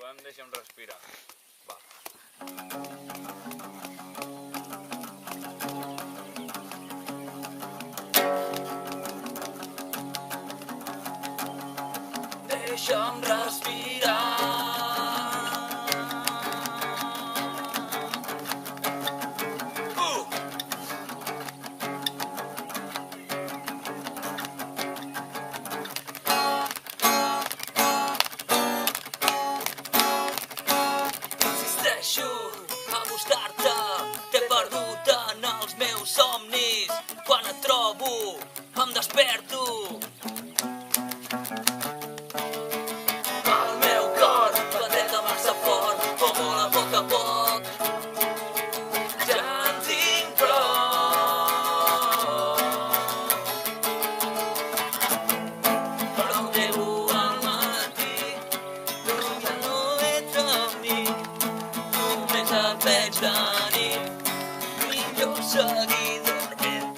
Joan, deixa'm respirar. Va. Deixa'm respirar. Insisteixo a buscar-te, t'he perdut en els meus somnis. Quan et trobo em desperto. El meu cor batega massa fort, com a poc, ja en tinc prou. Però arribo al matí, ja no ets amic, només et veig de nit, millor seguir dormint.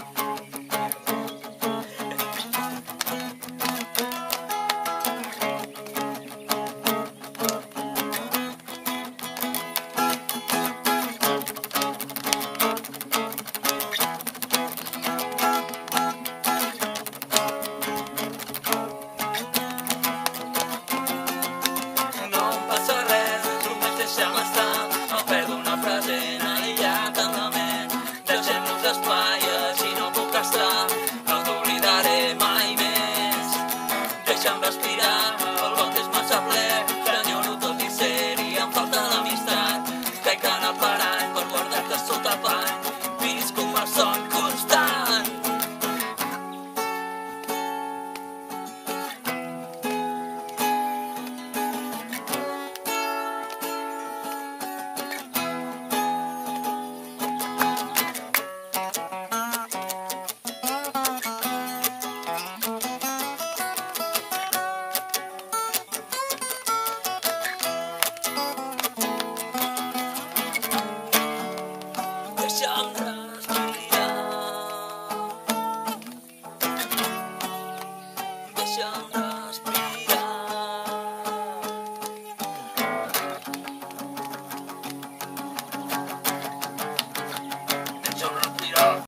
No em passa res, només deixa'm estar. No perdo una frase en aïllat en la ment. Deixem-nos espai, així no puc estar. No t'oblidaré mai més. Deixa'm respirar, el got és massa ple. T'enyoro tot i ser-hi, em falta l'amistat. Caic en el parany per guardar-te sota pany. Visc un malson constant. Deixa'm respirar. Deixa'm respirar.